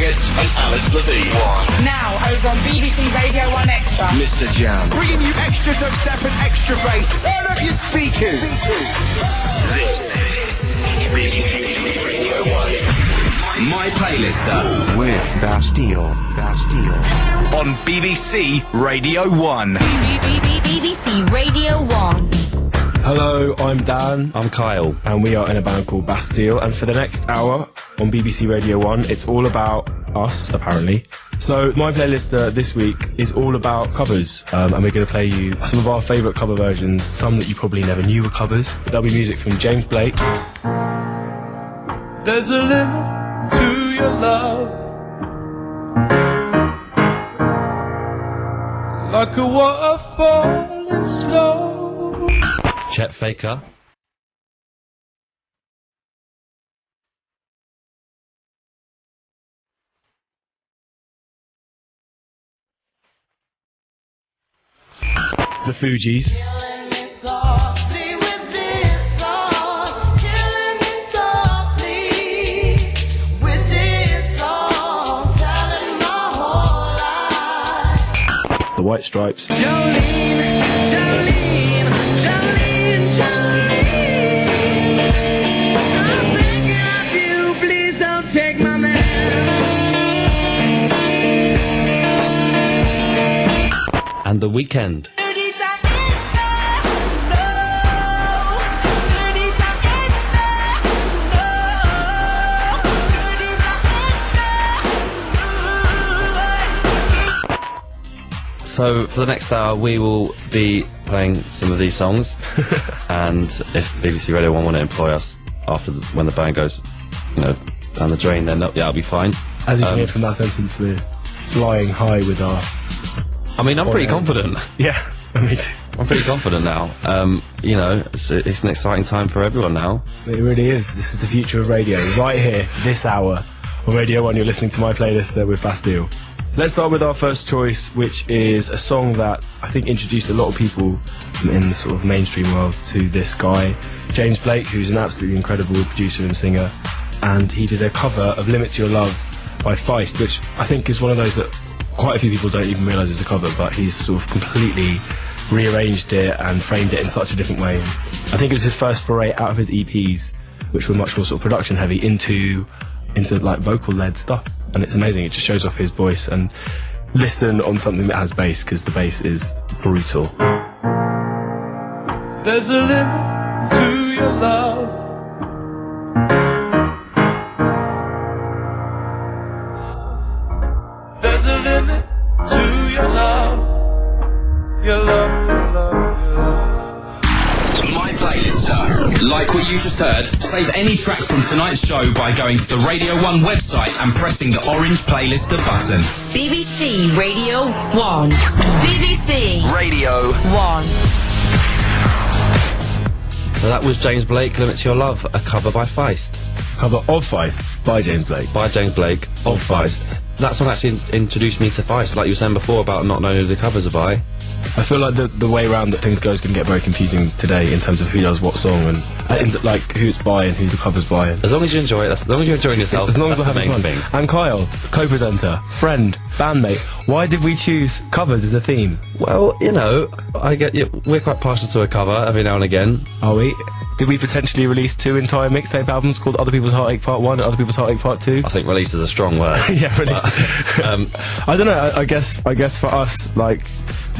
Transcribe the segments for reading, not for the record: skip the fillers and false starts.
Maggot and Alice Levine. Now, over on BBC Radio 1 Extra. Mr. Jam. Bringing you extra dubstep and extra bass. Turn up your speakers. This is BBC Radio 1. My Playlister with Bastille. On BBC Radio 1. BBC Radio 1. Hello, I'm Dan. I'm Kyle. And we are in a band called Bastille. And for the next hour on BBC Radio 1, it's all about us, apparently. So my playlist this week is all about covers. And we're going to play you some of our favourite cover versions, some that you probably never knew were covers. There'll be music from James Blake. There's a limit to your love, like a waterfall falling slow. Chet Faker. The Fugees. The White Stripes. And The Weeknd. So for the next hour we will be playing some of these songs and if BBC Radio 1 want to employ us after when the band goes, you know, down the drain, then that'll be fine. As you can hear from that sentence, we're flying high with our... I mean, I'm pretty confident. Yeah, I'm pretty confident now. You know, it's an exciting time for everyone now. It really is. This is the future of radio. Right here, this hour, on Radio 1, you're listening to my playlist with Bastille. Let's start with our first choice, which is a song that I think introduced a lot of people in the sort of mainstream world to this guy, James Blake, who's an absolutely incredible producer and singer. And he did a cover of Limit to Your Love by Feist, which I think is one of those that quite a few people don't even realise is a cover, but he's sort of completely rearranged it and framed it in such a different way. I think it was his first foray out of his EPs, which were much more sort of production heavy, into like vocal led stuff, and it's amazing. It just shows off his voice. And listen on something that has bass, because the bass is brutal. There's a limit to your love, there's a limit to your love, your love, your love, your love. My Playlister. Like what you just heard, save any track from tonight's show by going to the Radio 1 website and pressing the orange Playlister button. BBC Radio 1. BBC Radio 1. So that was James Blake, Limit to Your Love, a cover by Feist. Cover of Feist by James Blake. By James Blake of Feist. That song actually introduced me to Feist, like you were saying before about not knowing who the covers are by. I feel like the way around that things go is going to get very confusing today in terms of who does what song and like who it's by and who the cover's by. As long as you enjoy it, as long as you're enjoying yourself, as long as we're that's the having main fun. thing. And Kyle, co-presenter, friend, bandmate, why did we choose covers as a theme? Well, you know, we're quite partial to a cover every now and again. Are we? Did we potentially release 2 entire mixtape albums called Other People's Heartache Part 1 and Other People's Heartache Part 2? I think release is a strong word. Yeah, release. I don't know, I guess for us, like,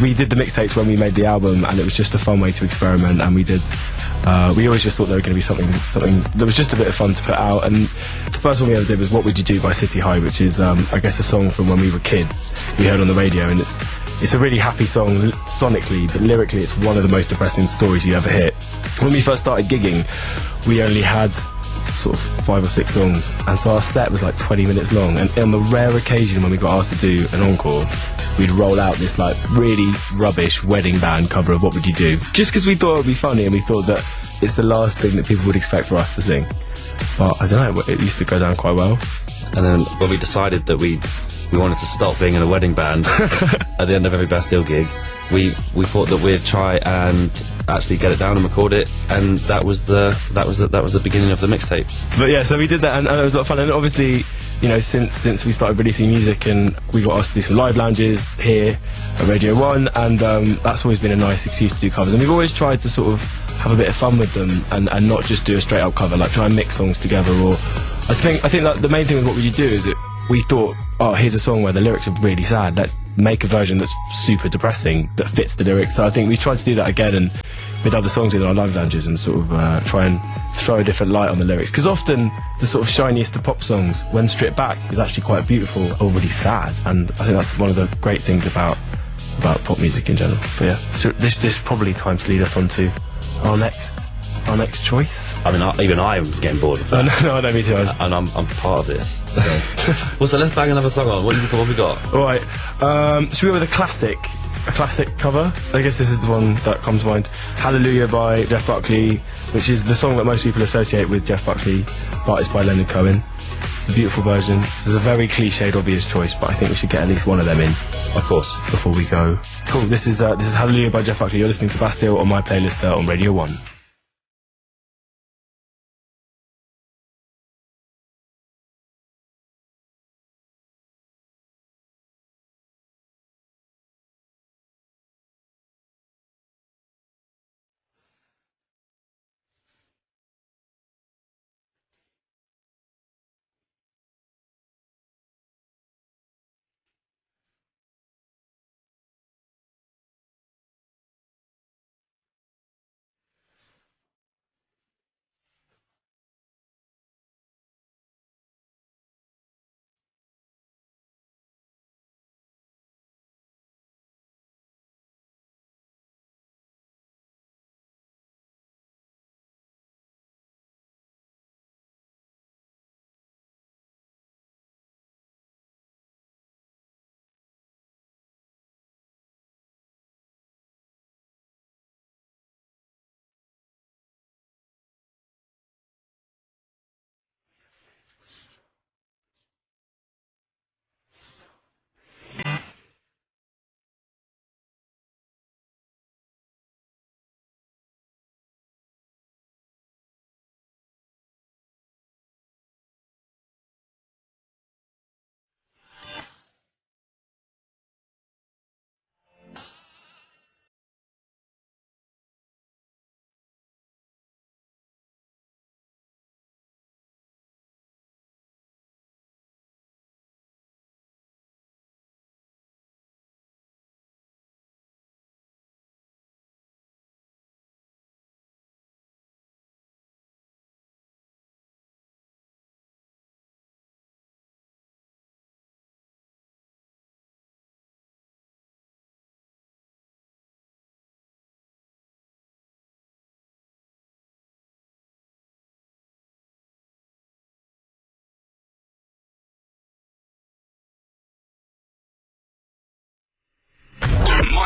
we did the mixtapes when we made the album, and it was just a fun way to experiment, and we always just thought there were going to be something that was just a bit of fun to put out. And the first one we ever did was What Would You Do by City High, which is, I guess, a song from when we were kids we heard on the radio, and it's a really happy song sonically, but lyrically it's one of the most depressing stories you ever hear. When we first started gigging, we only had sort of 5 or 6 songs, and so our set was like 20 minutes long, and on the rare occasion when we got asked to do an encore, we'd roll out this like really rubbish wedding band cover of What Would You Do, just because we thought it would be funny, and we thought that it's the last thing that people would expect for us to sing. But I don't know, it used to go down quite well. And then when we decided that we wanted to stop being in a wedding band at the end of every Bastille gig, we thought that we'd try and actually get it down and record it, and that was the beginning of the mixtapes. But yeah, so we did that, and it was a lot of fun. And obviously you know, since we started releasing music, and we got asked to do some live lounges here at Radio 1, and that's always been a nice excuse to do covers. And we've always tried to sort of have a bit of fun with them, and not just do a straight up cover, like try and mix songs together. Or I think that the main thing with what we do is that we thought, oh, here's a song where the lyrics are really sad, let's make a version that's super depressing that fits the lyrics. So I think we tried to do that again, and with other songs in our live lounges, and sort of try and throw a different light on the lyrics, because often the sort of shiniest of pop songs, when stripped back, is actually quite beautiful or really sad. And I think that's one of the great things about pop music in general. But yeah, so this is probably time to lead us on to our next choice. I mean, even I was getting bored of that. No, I know, me too. And I'm part of this. Okay. Well, so let's bang another song on. What have we got? All right. Should we go with a classic cover? I guess this is the one that comes to mind. Hallelujah by Jeff Buckley, which is the song that most people associate with Jeff Buckley, but it's by Leonard Cohen. It's a beautiful version. This is a very cliched, obvious choice, but I think we should get at least one of them in, Of course. before we go. Cool. This is Hallelujah by Jeff Buckley. You're listening to Bastille on my playlist on Radio 1.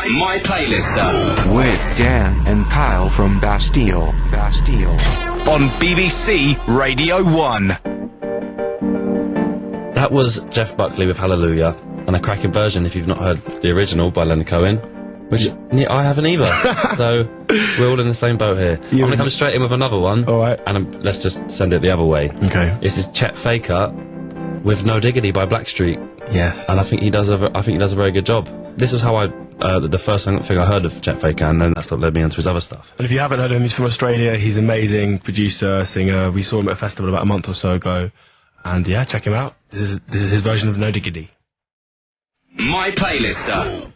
My playlist with Dan and Kyle from Bastille. on BBC Radio 1. That was Jeff Buckley with Hallelujah, and a cracking version if you've not heard the original by Leonard Cohen, which I haven't either. So we're all in the same boat here. I'm going to come straight in with another one. All right. And let's just send it the other way. Okay. This is Chet Faker with No Diggity by Blackstreet. Yes. And I think he does a very good job. This was how the first thing I heard of Chet Faker, and then that's what led me onto his other stuff. And if you haven't heard of him, he's from Australia. He's amazing producer, singer. We saw him at a festival about a month or so ago, and yeah, check him out. This is his version of No Diggity. My playlist.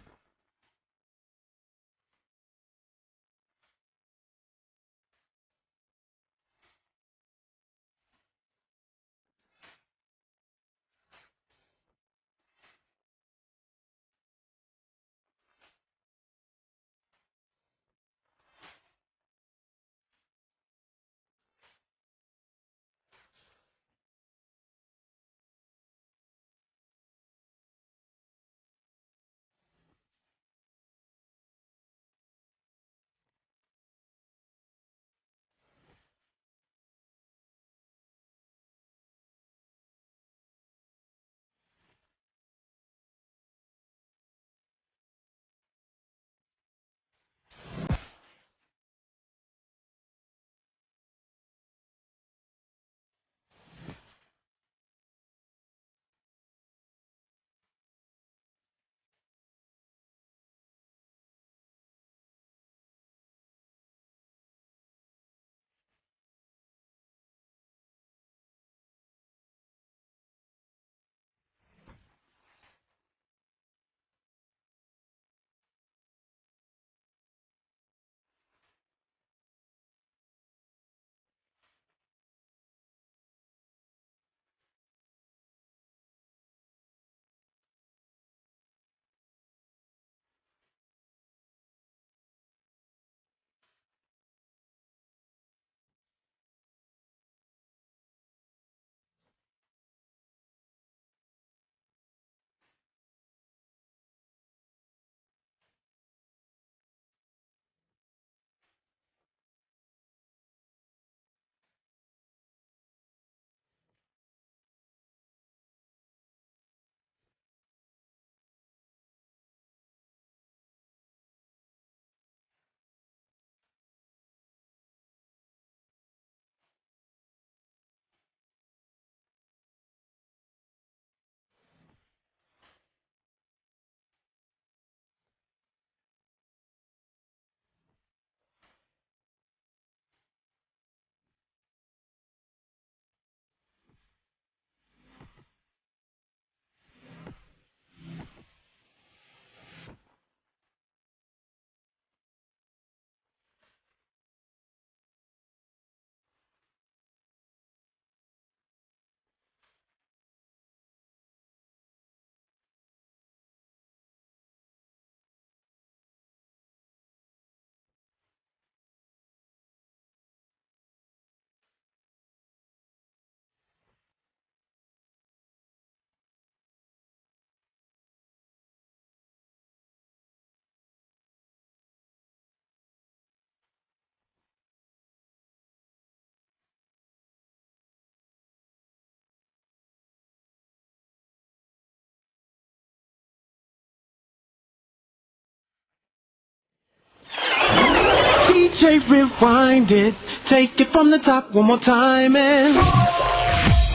DJ, rewind it. Take it from the top one more time and...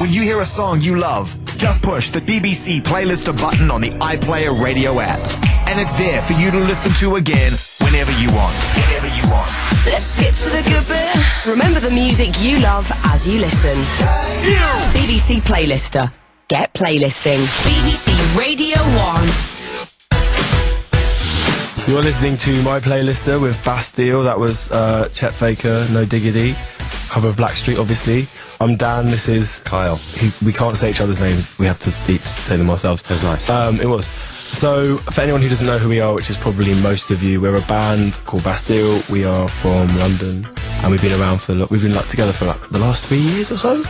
When you hear a song you love, just push the BBC Playlister button on the iPlayer radio app. And it's there for you to listen to again whenever you want. Whenever you want. Let's get to the good bit. Remember the music you love as you listen. BBC Playlister. Get playlisting. BBC Radio 1. You're listening to My Playlister with Bastille. That was Chet Faker, No Diggity. Cover of Blackstreet, obviously. I'm Dan, this is Kyle. We can't say each other's names. We have to each say them ourselves. It was nice. It was. So, for anyone who doesn't know who we are, which is probably most of you, we're a band called Bastille. We are from London, and we've been around we've been together for the last 3 years or so.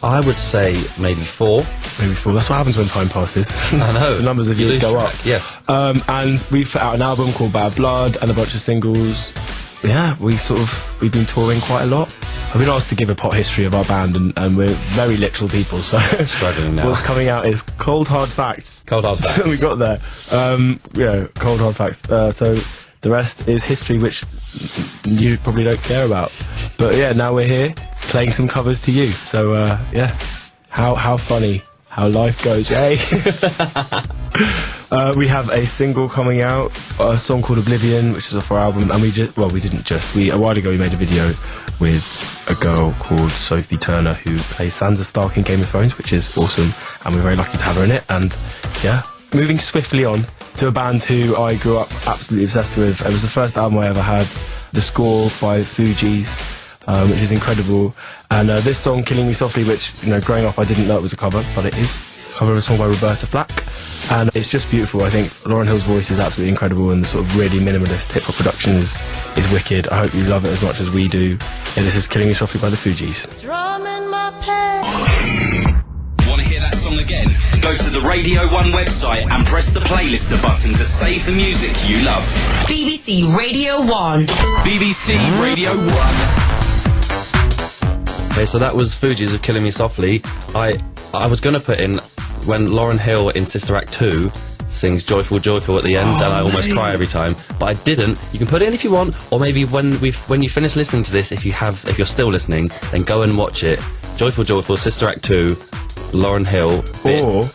I would say maybe 4. Maybe 4. That's what happens when time passes. I know. The numbers of You years lose go track, up. yes. And we've put out an album called Bad Blood and a bunch of singles. Yeah, we've been touring quite a lot. I've been asked to give a pot history of our band, and we're very literal people, so struggling now. What's coming out is Cold Hard Facts. Cold Hard Facts. We got there. Yeah, Cold Hard Facts. So the rest is history, which you probably don't care about. But yeah, now we're here playing some covers to you. So yeah, how funny how life goes, eh? We have a single coming out, a song called Oblivion, which is off our album, and a while ago we made a video with a girl called Sophie Turner who plays Sansa Stark in Game of Thrones, which is awesome, and we're very lucky to have her in it. And yeah, moving swiftly on to a band who I grew up absolutely obsessed with. It was the first album I ever had, the score by Fugees, which is incredible, and this song Killing Me Softly, which, you know, growing up I didn't know it was a cover, but it is a cover of a song by Roberta Flack, and it's just beautiful. I think Lauryn Hill's voice is absolutely incredible, and the sort of really minimalist hip-hop production is wicked. I hope you love it as much as we do. Yeah, this is Killing Me Softly by the Fugees. Want to hear that song again? Go to the Radio 1 website and press the Playlister button to save the music you love. BBC Radio 1. BBC Radio 1. Okay, so that was Fugees with Killing Me Softly. I was going to put in when Lauryn Hill in Sister Act 2 sings Joyful Joyful at the end, and I almost cry every time, but I didn't. You can put it in if you want, or maybe when you finish listening to this, if you're still listening, then go and watch it. Joyful Joyful, Sister Act 2, Lauryn Hill,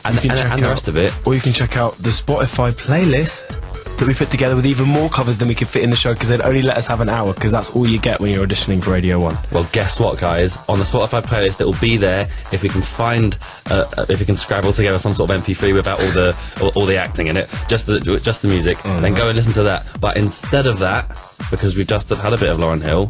and the rest of it. Or you can check out the Spotify playlist that we put together with even more covers than we could fit in the show, because they'd only let us have an hour, because that's all you get when you're auditioning for Radio 1. Well, guess what, guys? On the Spotify playlist, it will be there if we can find, if we can scrabble together some sort of MP3 without all the acting in it, just the music. Then go and listen to that. But instead of that, because we've just had a bit of Lauryn Hill,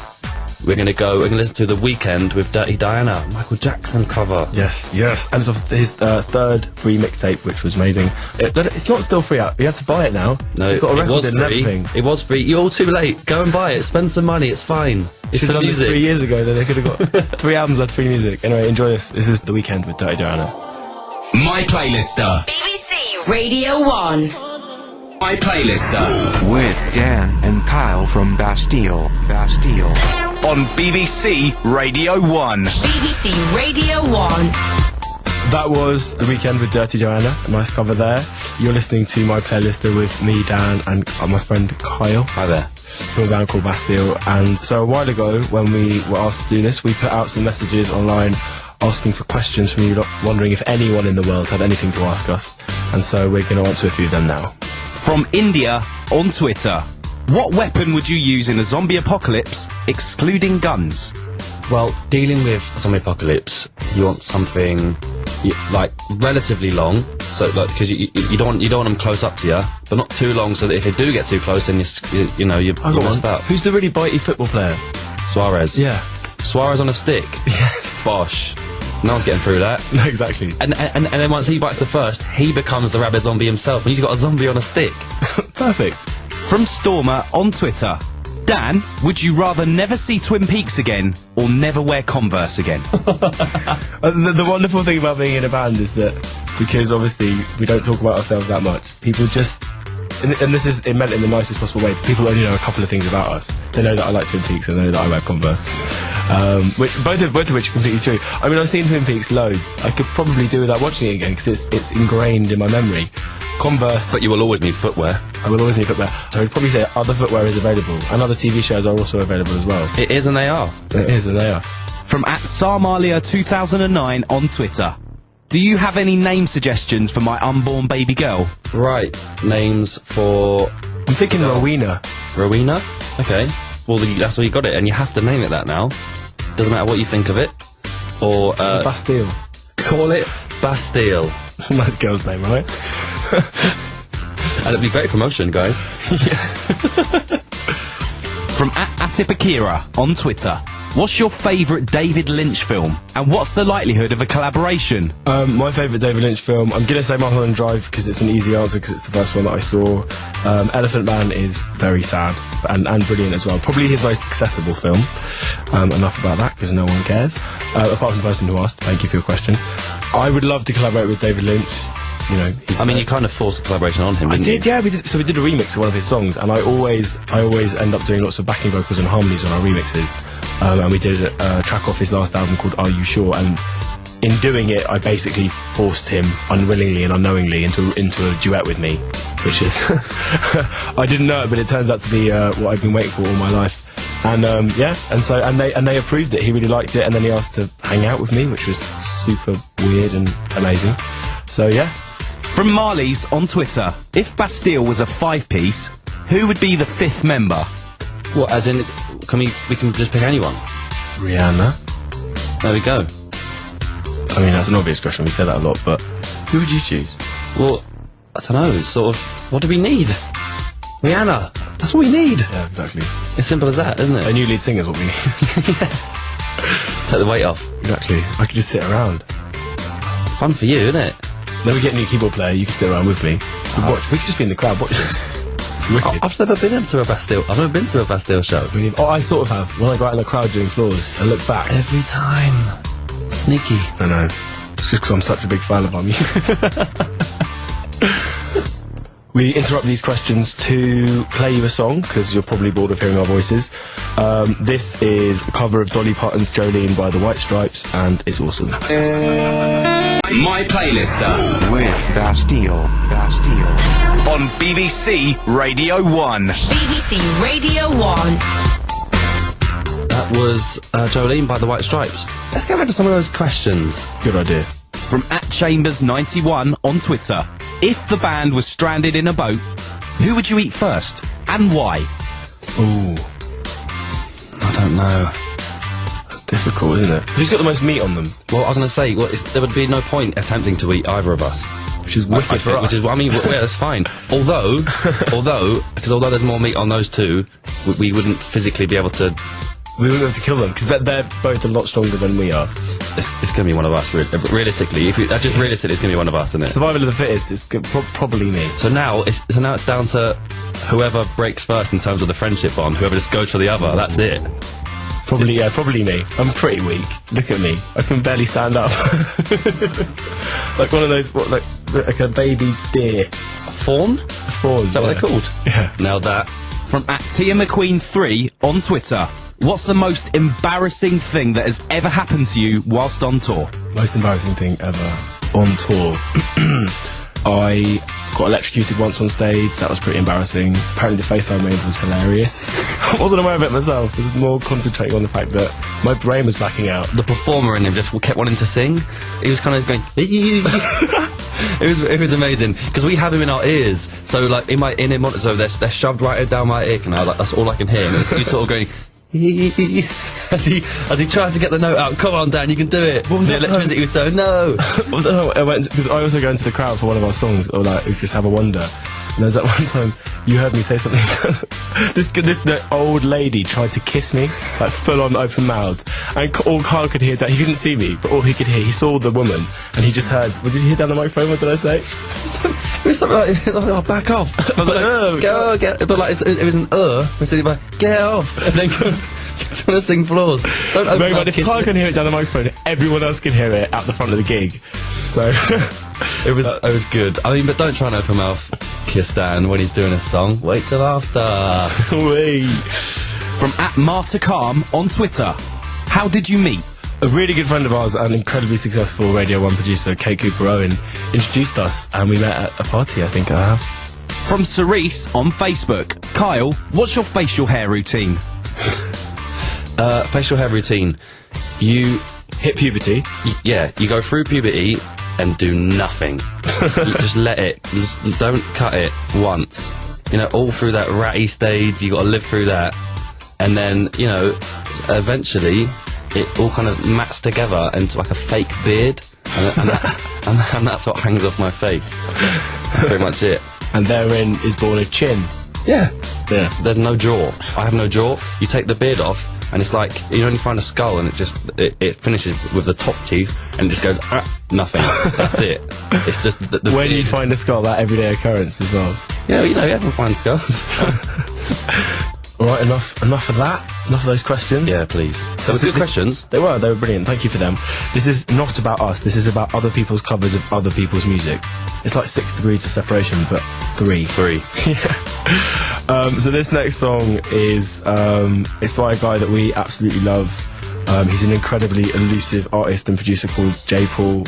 we're going to listen to The Weeknd with Dirty Diana, Michael Jackson cover. Yes. And it's off his third free mixtape, which was amazing. It's not still free out. You have to buy it now. No, You've got a it was record and free. everything. It was free. You're all too late. Go and buy it. Spend some money. It's fine. It's Should for have done this music. 3 years ago, then they could have got 3 albums worth of free music. Anyway, enjoy this. This is The Weeknd with Dirty Diana. My Playlister. BBC Radio 1. My Playlister. With Dan and Kyle from Bastille. On BBC Radio 1. BBC Radio 1. That was The Weeknd with Dirty Diana. A nice cover there. You're listening to My Playlister with me, Dan, and my friend Kyle. Hi there. From a band called Bastille. And so a while ago, when we were asked to do this, we put out some messages online asking for questions from you, wondering if anyone in the world had anything to ask us. And so we're going to answer a few of them now. From India on Twitter. What weapon would you use in a zombie apocalypse, excluding guns? Well, dealing with zombie apocalypse, you want something like relatively long, so like because you don't want them close up to you, but not too long, so that if they do get too close, then you're messed up. Who's the really bitey football player? Suarez. Yeah. Suarez on a stick. Yes. Bosh. No one's getting through that. No, exactly. And then once he bites the first, he becomes the rabid zombie himself, and you've got a zombie on a stick. Perfect. From Stormer on Twitter. Dan, would you rather never see Twin Peaks again or never wear Converse again? The wonderful thing about being in a band is that, because obviously we don't talk about ourselves that much, people just, and this is meant in the nicest possible way, people only know a couple of things about us. They know that I like Twin Peaks and they know that I wear Converse. Which both of which are completely true. I mean, I've seen Twin Peaks loads. I could probably do without watching it again because it's ingrained in my memory. Converse. But you will always need footwear. I will always need footwear. I would probably say other footwear is available, and other TV shows are also available as well. It is, and they are. It is, and they are. From @Sarmalia2009 on Twitter. Do you have any name suggestions for my unborn baby girl? Right, names for... I'm thinking Rowena. Rowena? Okay. Well, that's where you got it, and you have to name it that now. Doesn't matter what you think of it. Or, Bastille. Call it Bastille. It's a nice girl's name, right? And it'd be great promotion, guys. From @Atipakira on Twitter. What's your favourite David Lynch film? And what's the likelihood of a collaboration? My favourite David Lynch film, I'm going to say Mulholland Drive because it's an easy answer because it's the first one that I saw. Elephant Man is very sad and brilliant as well. Probably his most accessible film. Enough about that because no one cares. Apart from the person who asked, thank you for your question. I would love to collaborate with David Lynch. You know, you kind of forced a collaboration on him, didn't you? Yeah, we did. So we did a remix of one of his songs, and I always end up doing lots of backing vocals and harmonies on our remixes. And we did a track off his last album called Are You Sure? And in doing it, I basically forced him unwillingly and unknowingly into a duet with me, which is I didn't know it, but it turns out to be what I've been waiting for all my life. And and they approved it. He really liked it, and then he asked to hang out with me, which was super weird and amazing. So yeah. From Marley's on Twitter. If Bastille was a 5-piece, who would be the 5th member? What, as in, we can just pick anyone? Rihanna. There we go. I mean, that's an obvious question, we say that a lot, but who would you choose? Well, I don't know, sort of, what do we need? Rihanna. That's what we need. Yeah, exactly. As simple as that, isn't it? A new lead singer is what we need. Take the weight off. Exactly. I could just sit around. It's fun for you, isn't it? Then we get a new keyboard player, you can sit around with me. We could just be in the crowd watching. I've never been to a Bastille. I've never been to a Bastille show. I sort of have. When I go out in the crowd doing floors, I look back. Every time. Sneaky. I know. It's just because I'm such a big fan of our music. We interrupt these questions to play you a song, because you're probably bored of hearing our voices. This is a cover of Dolly Parton's Jolene by the White Stripes, and it's awesome. My Playlister with Bastille. on BBC Radio 1. BBC Radio 1. That was Jolene by the White Stripes. Let's go back to some of those questions. Good idea. From @Chambers91 on Twitter. If the band was stranded in a boat, who would you eat first? And why? Ooh. I don't know. That's difficult, isn't it? Who's got the most meat on them? Well, I was going to say, there would be no point attempting to eat either of us. Which is wicked for us. Which is, I mean, yeah, that's fine. Although there's more meat on those two, we wouldn't physically be able to... We wouldn't be able to kill them, because they're both a lot stronger than we are. It's going to be one of us, realistically. Realistically, it's going to be one of us, isn't it? Survival of the fittest, it's probably me. So now it's down to whoever breaks first in terms of the friendship bond, whoever just goes for the other, that's it. Probably me. I'm pretty weak. Look at me. I can barely stand up. Like one of those, like a baby deer. A fawn? A fawn. Is that what they're called? Yeah. Nailed that. From @TiaMcQueen3 on Twitter. What's the most embarrassing thing that has ever happened to you whilst on tour? Most embarrassing thing ever on tour. I got electrocuted once on stage. That was pretty embarrassing. Apparently the face I made was hilarious. I wasn't aware of it myself. I was more concentrating on the fact that my brain was blacking out. The performer in him just kept wanting to sing. He was kind of going... It was amazing, because we have him in our ears. So like in him, so they're shoved right down my ear canal. Like, that's all I can hear. And he's sort of going... as he tried to get the note out. Come on, Dan, you can do it. What was the electricity was so no. What was that? I went because I also go into the crowd for one of our songs, or like just have a wonder. And there's that one time you heard me say something. The old lady tried to kiss me, like full on open mouth, and all Carl could hear that he couldn't see me, but all he could hear, he saw the woman, and he just heard. What did you hear down the microphone? What did I say? It was something like, oh, back off. I was like, get, but like it was an instead of like, get off, and then trying to sing floors. Don't open up, if Carl can hear it down the microphone, everyone else can hear it at the front of the gig. So it was good. I mean, but don't try and open mouth kiss Dan when he's doing a song. Wait till after. Wait. From @Marta Calm on Twitter. How did you meet? a really good friend of ours and incredibly successful Radio 1 producer, Kate Cooper Owen, introduced us, and we met at a party, I think, at her house. From Cerise on Facebook. Kyle, what's your facial hair routine? Facial hair routine. You hit puberty. You go through puberty and do nothing. You just let it. You just don't cut it once. You know, all through that ratty stage, you got to live through that, and then eventually it all kind of mats together into like a fake beard, and that's what hangs off my face. That's pretty much it. And therein is born a chin. Yeah. There's no jaw. I have no jaw. You take the beard off, and it's like you only find a skull, and it finishes with the top teeth, and it just goes nothing. That's it. It's just the Where beard. do you find a skull? That everyday occurrence as well. Yeah, everyone finds skulls. All right, enough of that. Enough of those questions. Yeah, please. They were good questions. They were brilliant. Thank you for them. This is not about us. This is about other people's covers of other people's music. It's like 6 degrees of separation, but 3. Yeah. So this next song is it's by a guy that we absolutely love. He's an incredibly elusive artist and producer called J. Paul,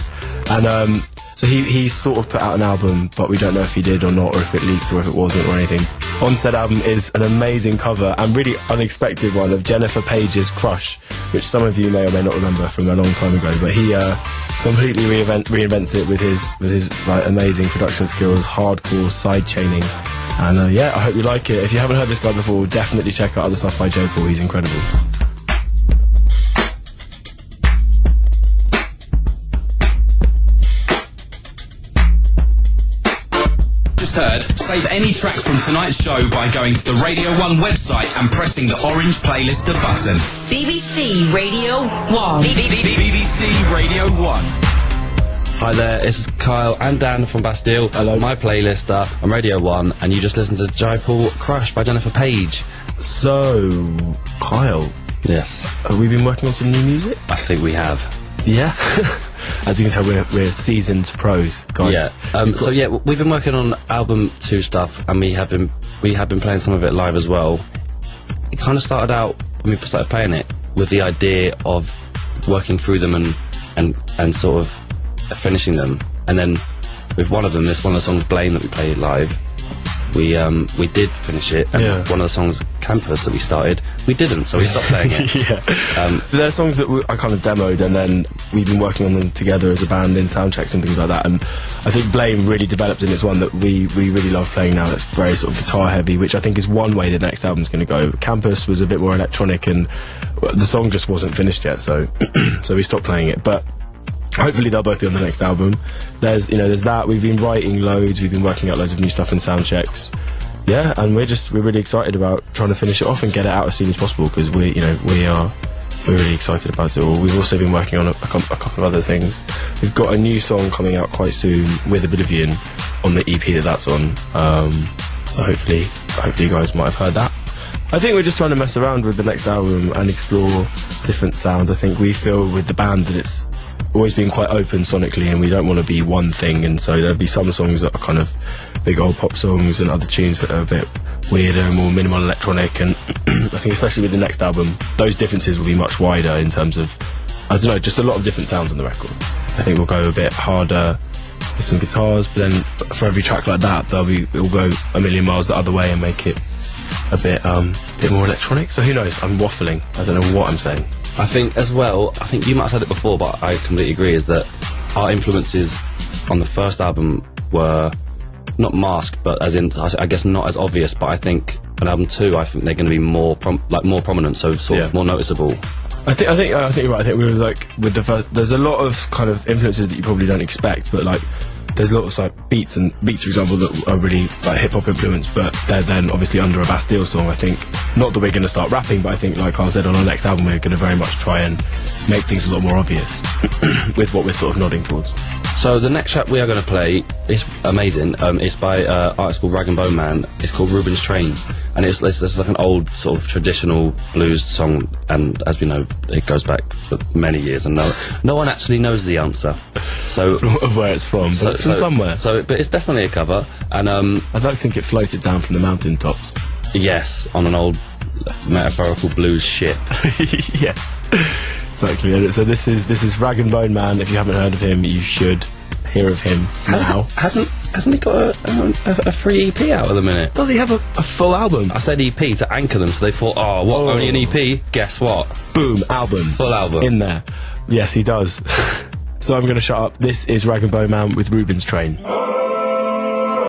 and so he sort of put out an album, but we don't know if he did or not, or if it leaked, or if it wasn't, or anything. On said album is an amazing cover and really unexpected one of Jennifer Page's Crush, which some of you may or may not remember from a long time ago. But he completely reinvents it with his like amazing production skills, hardcore side chaining, and I hope you like it. If you haven't heard this guy before, definitely check out other stuff by J. Paul. He's incredible. Heard, save any track from tonight's show by going to the Radio 1 website and pressing the orange playlister button. BBC Radio 1. BBC Radio 1. Hi there, it's Kyle and Dan from Bastille. Hello. My playlister on Radio 1, and you just listened to J. Paul Crush by Jennifer Page. So, Kyle. Yes. Have we been working on some new music? I think we have. Yeah. As you can tell, we're seasoned pros, guys. Yeah. We've been working on album 2 stuff, and we have been playing some of it live as well. It kind of started out when we started playing it with the idea of working through them and sort of finishing them, and then with one of them, this one of the songs Blame that we played live. We did finish it, and one of the songs Campus that we started, we didn't, so we stopped playing it. There are songs that I kind of demoed, and then we've been working on them together as a band in sound checks and things like that, and I think Blame really developed, and it's one that we really love playing now. It's very sort of guitar heavy, which I think is one way the next album's going to go. Campus was a bit more electronic, and the song just wasn't finished yet, so so we stopped playing it, but hopefully they'll both be on the next album. There's that. We've been writing loads. We've been working out loads of new stuff in sound checks. Yeah, and we're really excited about trying to finish it off and get it out as soon as possible, because we're really excited about it all. We've also been working on a couple of other things. We've got a new song coming out quite soon with Oblivion on the EP that's on. So hopefully you guys might have heard that. I think we're just trying to mess around with the next album and explore different sounds. I think we feel with the band that it's always been quite open sonically, and we don't want to be one thing, and so there'll be some songs that are kind of big old pop songs and other tunes that are a bit weirder and more minimal electronic, and I think especially with the next album those differences will be much wider in terms of, I don't know, just a lot of different sounds on the record. I think we'll go a bit harder with some guitars, but then for every track like that it'll go a million miles the other way and make it a bit more electronic. So who knows, I'm waffling, I don't know what I'm saying. I think as well, I think you might have said it before, but I completely agree, is that our influences on the first album were not masked, but as in, I guess not as obvious, but I think on album 2, I think they're going to be more prominent, so sort of more noticeable. I think you're right. I think we were like, with the first, there's a lot of kind of influences that you probably don't expect, but like there's lots of like beats, for example, that are really like hip-hop influenced, but they're then obviously under a Bastille song. I think, not that we're going to start rapping, but I think, like Carl said, on our next album we're going to very much try and make things a lot more obvious with what we're sort of nodding towards. So the next track we are going to play is amazing. It's by an artist called Rag and Bone Man. It's called Reuben's Train, and it's like an old sort of traditional blues song, and as we know, it goes back for many years, and no one actually knows the answer. So of where it's from, but it's from somewhere. But it's definitely a cover, and I'd like to think it floated down from the mountaintops. Yes, on an old metaphorical blues ship. Yes. Exactly. And so this is Rag and Bone Man. If you haven't heard of him, you should hear of him now. Hasn't he got a free EP out at the minute? Does he have a full album? I said EP to anchor them, so they thought, only an EP? Guess what? Boom, album. Full album. In there. Yes, he does. So I'm going to shut up. This is Rag and Bone Man with Rubens Train. Want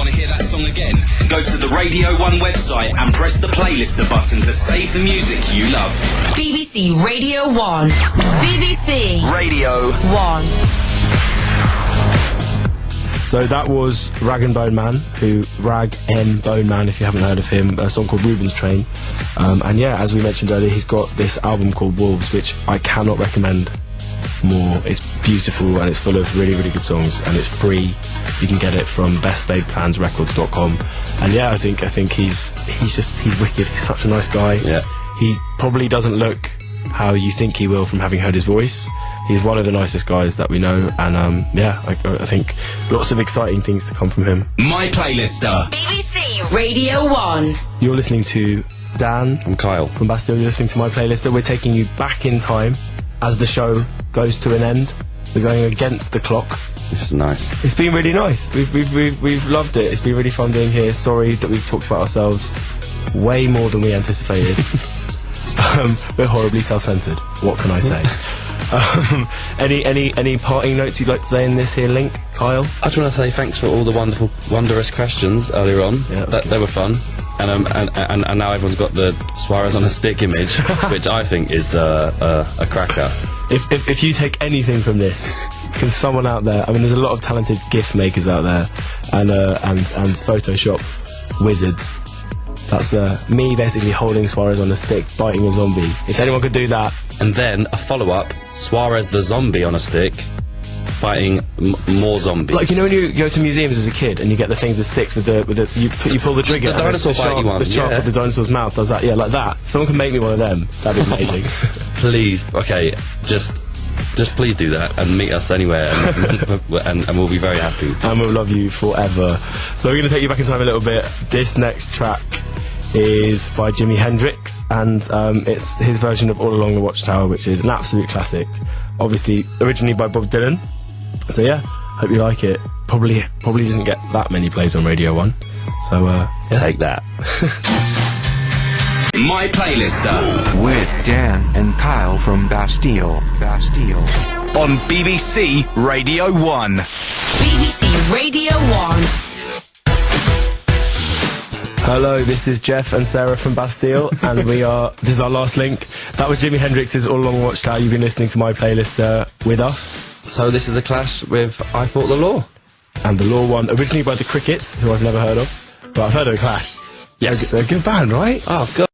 to hear that song again? Go to the Radio 1 website and press the playlister button to save the music you love. BBC Radio 1. BBC Radio 1. So that was Rag and Bone Man, Rag N Bone Man, if you haven't heard of him, a song called Rubens Train. And yeah, as we mentioned earlier, he's got this album called Wolves, which I cannot recommend more. It's beautiful and it's full of really, really good songs, and it's free. You can get it from bestlaidplansrecords.com. And yeah, I think he's wicked. He's such a nice guy. Yeah. He probably doesn't look how you think he will from having heard his voice. He's one of the nicest guys that we know, and I think lots of exciting things to come from him. My Playlister. BBC Radio 1. You're listening to Dan. I'm Kyle. From Bastille. You're listening to My Playlister. We're taking you back in time as the show goes to an end. We're going against the clock. This is nice. It's been really nice. We've loved it. It's been really fun being here. Sorry that we've talked about ourselves way more than we anticipated. We're horribly self-centered. What can I say? Any parting notes you'd like to say in this here link, Kyle? I just want to say thanks for all the wonderous questions earlier on. Yeah, they were fun. And now everyone's got the Suarez on a stick image, which I think is a cracker. If you take anything from this, can someone out there? I mean, there's a lot of talented GIF makers out there, and Photoshop wizards. That's me basically holding Suarez on a stick, biting a zombie. If anyone could do that. And then a follow-up, Suarez the zombie on a stick, fighting more zombies. Like, you know when you go to museums as a kid and you get the things, the sticks with you pull the trigger. The dinosaur biting one. The shark with the dinosaur's mouth does that. Yeah, like that. Someone can make me one of them. That'd be amazing. Please, okay, just please do that and meet us anywhere, and we'll be very happy. And we'll love you forever. So we're going to take you back in time a little bit. This next track is by Jimi Hendrix, and it's his version of All Along the Watchtower, which is an absolute classic. Obviously, originally by Bob Dylan. So yeah, hope you like it. Probably doesn't get that many plays on Radio 1. So yeah. Take that. My Playlister with Dan and Kyle from Bastille. On BBC Radio 1. BBC Radio 1. Hello, this is Jeff and Sarah from Bastille, and this is our last link. That was Jimi Hendrix's All Along the Watchtower. You've been listening to My Playlister with us. So this is the clash with I Fought the Law. And the Law one, originally by the Crickets, who I've never heard of, but I've heard of the Clash. Yes. They're a good band, right? Oh, God.